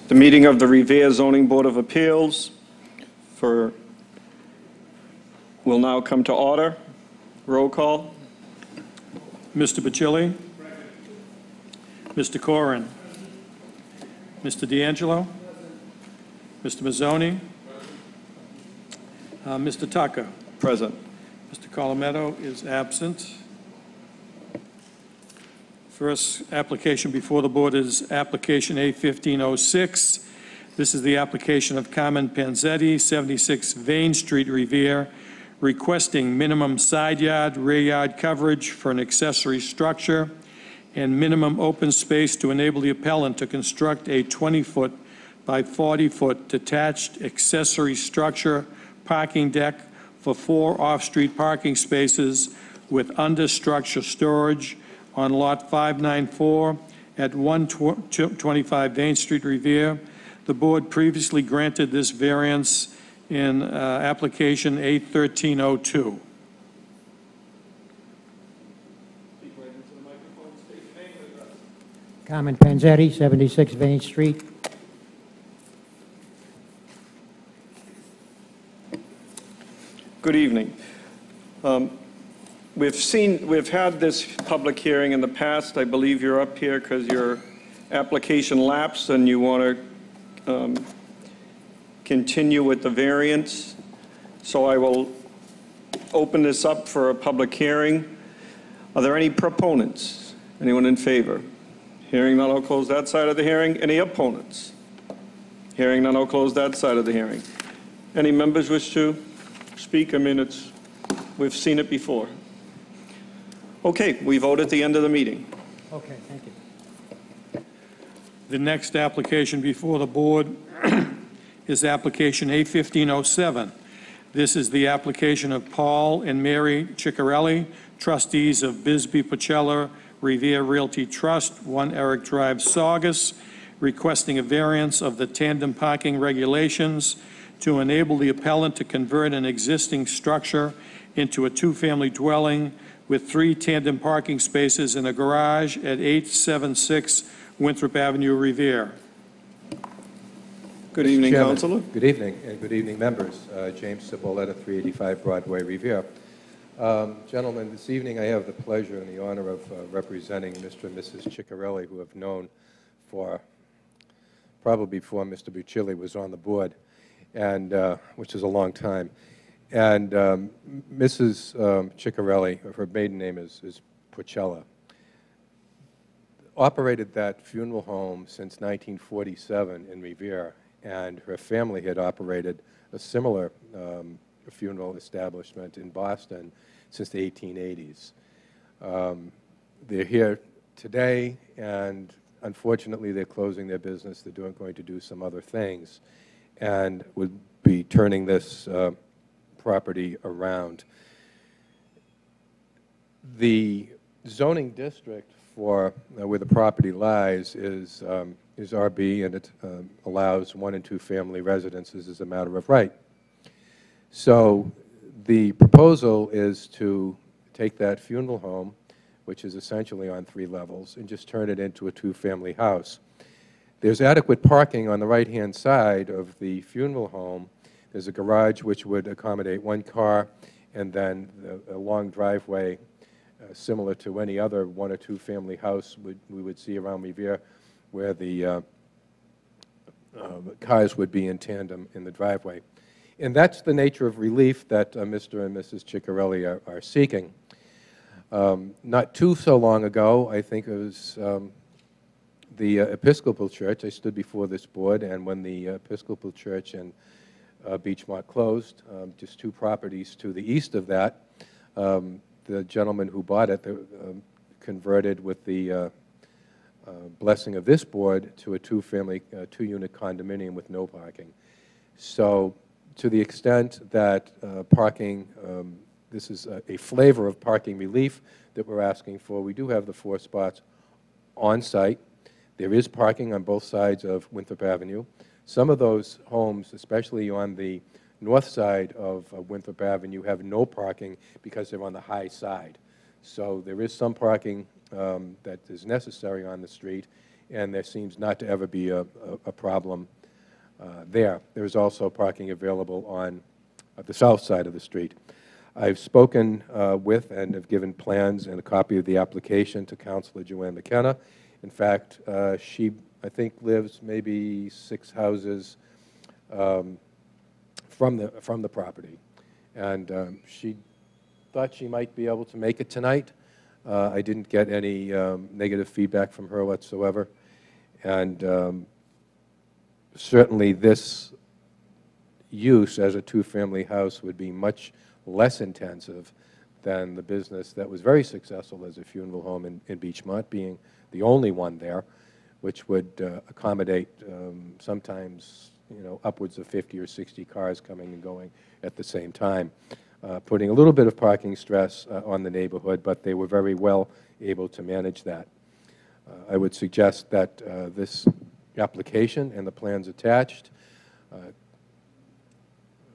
The meeting of the Revere Zoning Board of Appeals will now come to order. Roll call. Mr. Bacilli? Mr. Corrin? Mr. D'Angelo? Mr. Mazzoni? Mr. Tucker? Present. Mr. Colometto is absent. First application before the board is application A1506. This is the application of Carmen Panzetti, 76 Vane Street, Revere, requesting minimum side yard, rear yard coverage for an accessory structure and minimum open space to enable the appellant to construct a 20-foot by 40-foot detached accessory structure parking deck for 4 off-street parking spaces with under-structure storage on Lot 594 at 125 Vane Street, Revere. The board previously granted this variance in application A1302. Carmen Panzetti, 76 Vane Street. Good evening. We've had this public hearing in the past. I believe you're up here because your application lapsed and you want to continue with the variance. So I will open this up for a public hearing. Are there any proponents? Anyone in favor? Hearing none, I'll close that side of the hearing. Any opponents? Hearing none, I'll close that side of the hearing. Any members wish to speak? I mean, we've seen it before. Okay, we vote at the end of the meeting. Okay, thank you. The next application before the board is application A1507. This is the application of Paul and Mary Ciccarelli, trustees of Bisbee Pacella Revere Realty Trust, 1 Eric Drive, Saugus, requesting a variance of the tandem parking regulations to enable the appellant to convert an existing structure into a 2-family dwelling with 3 tandem parking spaces and a garage at 876 Winthrop Avenue, Revere. Good evening, Chairman. Councilor. Good evening, and good evening, members. James Ciboletta, 385 Broadway, Revere. Gentlemen, this evening I have the pleasure and the honor of representing Mr. and Mrs. Ciccarelli, who have known for probably before Mr. Bucilli was on the board, and which is a long time. And Mrs. Ciccarelli, her maiden name is Pacella, operated that funeral home since 1947 in Revere, and her family had operated a similar funeral establishment in Boston since the 1880s. They're here today, and unfortunately they're closing their business. They're going to do some other things, and would be turning this property around. The zoning district for where the property lies is RB, and it allows 1- and 2-family residences as a matter of right. So the proposal is to take that funeral home, which is essentially on 3 levels, and just turn it into a 2-family house. There's adequate parking on the right-hand side of the funeral home. There's a garage which would accommodate 1 car, and then a long driveway similar to any other 1- or 2-family house we would see around Revere, where the cars would be in tandem in the driveway. And that's the nature of relief that Mr. and Mrs. Ciccarelli are seeking. Not too so long ago, I think it was the Episcopal Church. I stood before this board, and when the Episcopal Church in Beachmont closed, just 2 properties to the east of that, the gentleman who bought it converted with the blessing of this board to a 2-family, 2-unit condominium with no parking. So to the extent that parking, this is a flavor of parking relief that we're asking for. We do have the 4 spots on site. There is parking on both sides of Winthrop Avenue. Some of those homes, especially on the north side of Winthrop Avenue, have no parking because they're on the high side. So there is some parking that is necessary on the street, and there seems not to ever be a problem there. There's also parking available on the south side of the street. I've spoken with and have given plans and a copy of the application to Councilor Joanne McKenna. In fact, she, I think, lives maybe 6 houses from the property, and she thought she might be able to make it tonight. I didn't get any negative feedback from her whatsoever, and certainly this use as a two-family house would be much less intensive than the business that was very successful as a funeral home in Beachmont, being the only one there, which would accommodate sometimes, you know, upwards of 50 or 60 cars coming and going at the same time, putting a little bit of parking stress on the neighborhood, but they were very well able to manage that. I would suggest that this application and the plans attached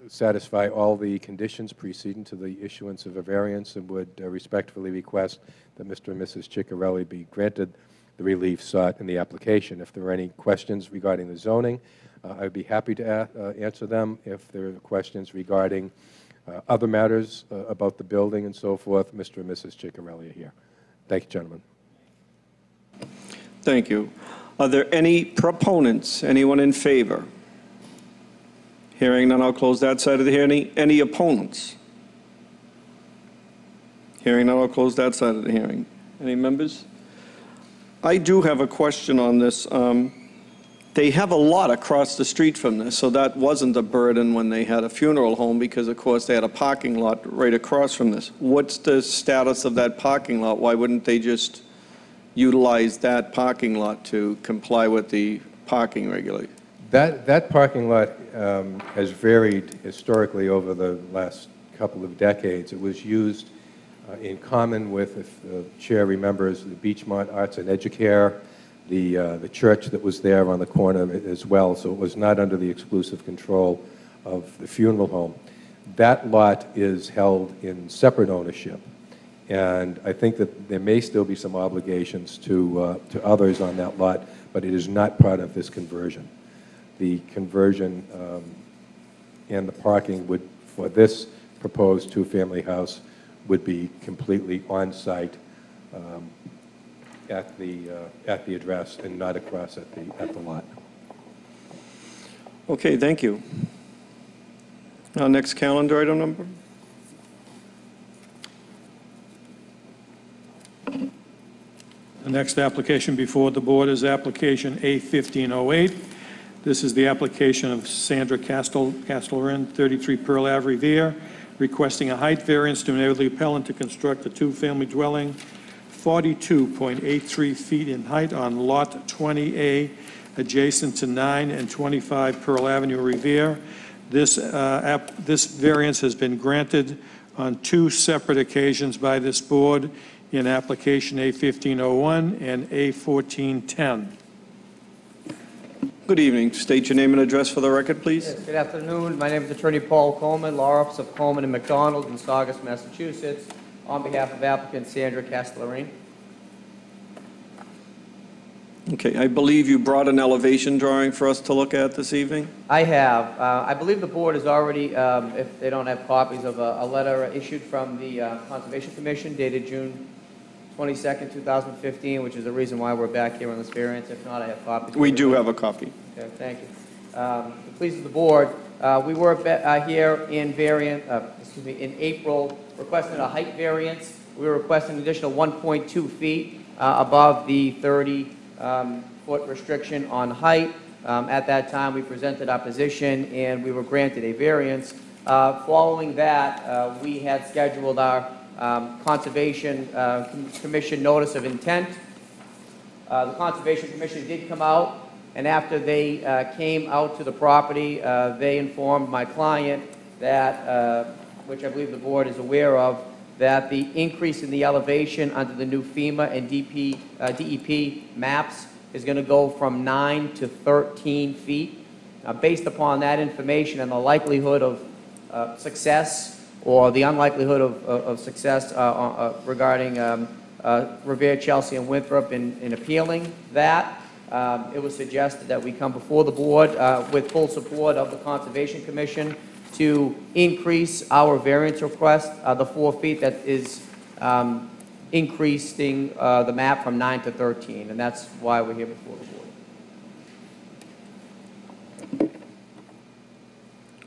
satisfy all the conditions preceding to the issuance of a variance, and would respectfully request that Mr. and Mrs. Ciccarelli be granted the relief sought in the application. If there are any questions regarding the zoning, I would be happy to answer them. If there are questions regarding other matters about the building and so forth, Mr. and Mrs. Ciccarelli are here. Thank you, gentlemen. Thank you. Are there any proponents? Anyone in favor? Hearing none, I'll close that side of the hearing. Any opponents? Hearing none, I'll close that side of the hearing. Any members? I do have a question on this. They have a lot across the street from this, so that wasn't a burden when they had a funeral home, because of course they had a parking lot right across from this. What's the status of that parking lot? Why wouldn't they just utilize that parking lot to comply with the parking regulations? That parking lot has varied historically over the last couple of decades. It was used in common with, if the chair remembers, the Beachmont Arts and Educare, the church that was there on the corner as well, so it was not under the exclusive control of the funeral home. That lot is held in separate ownership, and I think that there may still be some obligations to others on that lot, but it is not part of this conversion. The conversion and the parking would, for this proposed two-family house, would be completely on-site at the address and not across at the lot. Okay, thank you. Our next calendar item number? The next application before the board is application A1508. This is the application of Sandra Castellarin, 33 Pearl Ave, Revere, requesting a height variance to enable the appellant to construct a two-family dwelling 42.83 feet in height on Lot 20A, adjacent to 9 and 25 Pearl Avenue, Revere. This variance has been granted on 2 separate occasions by this board in application A1501 and A1410. Good evening. State your name and address for the record, please. Yes, good afternoon. My name is Attorney Paul Coleman, Law Office of Coleman and McDonald in Saugus, Massachusetts, on behalf of applicant Sandra Castellarin. Okay, I believe you brought an elevation drawing for us to look at this evening? I have. I believe the board has already, if they don't have copies of a letter issued from the Conservation Commission dated June 22nd, 2015, which is the reason why we're back here on this variance. If not, I have copies. We do have a copy. Okay, thank you. If it pleases the board, we were here in in April requesting a height variance. We were requesting an additional 1.2 feet above the 30-foot restriction on height. At that time, we presented our position and we were granted a variance. Following that, we had scheduled our Conservation Commission notice of intent. The Conservation Commission did come out, and after they came out to the property, they informed my client that, which I believe the board is aware of, that the increase in the elevation under the new FEMA and DEP maps is going to go from 9 to 13 feet. Based upon that information and the likelihood of success or the unlikelihood of success regarding Revere, Chelsea, and Winthrop in appealing that, it was suggested that we come before the board with full support of the Conservation Commission to increase our variance request, the 4 feet that is increasing the map from 9 to 13, and that's why we're here before the board.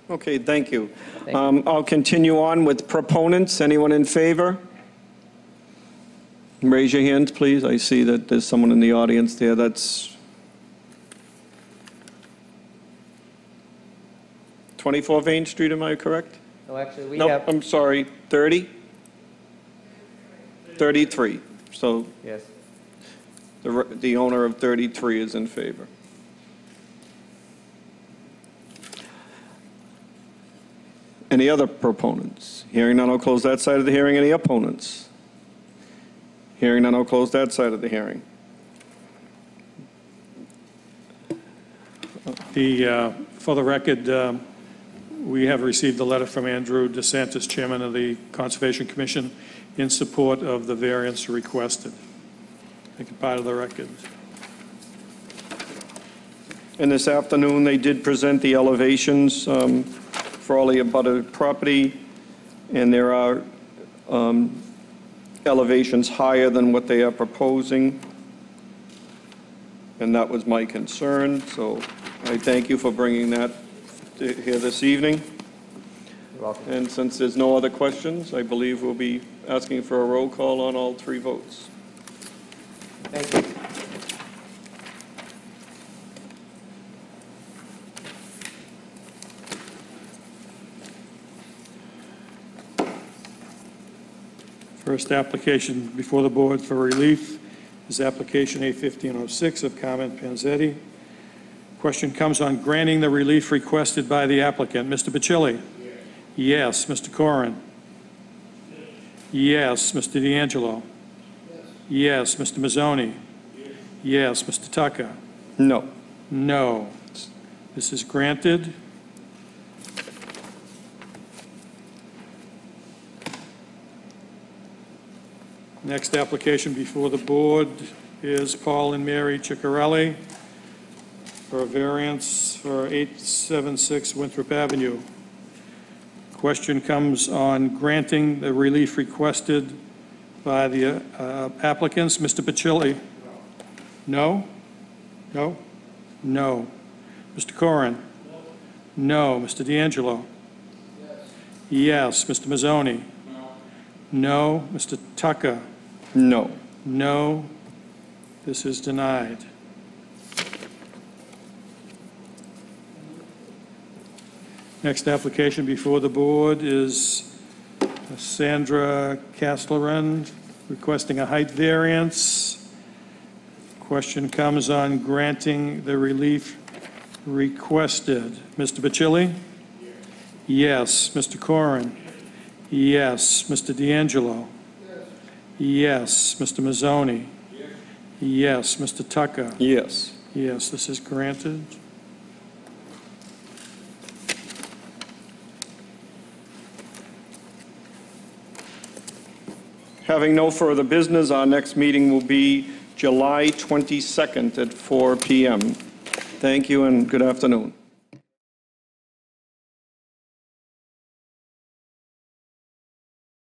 Okay, thank you. Thank you. I'll continue on with proponents. Anyone in favor? Raise your hands, please. I see that there's someone in the audience there that's 24 Vane Street, am I correct? No, actually, we Nope, have, I'm sorry, 30? 33. So yes. the owner of 33 is in favor. Any other proponents? Hearing none, I'll close that side of the hearing. Any opponents? Hearing none, I'll close that side of the hearing. For the record, we have received a letter from Andrew DeSantis, Chairman of the Conservation Commission, in support of the variance requested. Make it part of the record. And this afternoon, they did present the elevations for all the abutted property, and there are elevations higher than what they are proposing, and that was my concern, so I thank you for bringing that here this evening. You're welcome. And since there's no other questions, I believe we'll be asking for a roll call on all 3 votes. Thank you. First application before the board for relief is application A1506 of Carmen Panzetti. Question comes on granting the relief requested by the applicant. Mr. Bacilli? Yes. Mr. Corrin? Yes. Mr. D'Angelo? Yes. Mr. Mazzoni? Yes. Mr. Tucker? No. No. This is granted. Next application before the board is Paul and Mary Ciccarelli for a variance for 876 Winthrop Avenue. Question comes on granting the relief requested by the applicants. Mr. Bacilli? No? No? No. Mr. Corrin? No. Mr. D'Angelo? Yes. Mr. Mazzoni? No. Mr. Tucker? No. No. This is denied. Next application before the board is Sandra Castleran requesting a height variance. Question comes on granting the relief requested. Mr. Bacilli? Yes. Mr. Corrin? Yes. Mr. D'Angelo? Yes. Mr. Mazzoni? Yes. Mr. Tucker? Yes. Yes, this is granted. Having no further business, our next meeting will be July 22nd at 4 p.m. Thank you and good afternoon.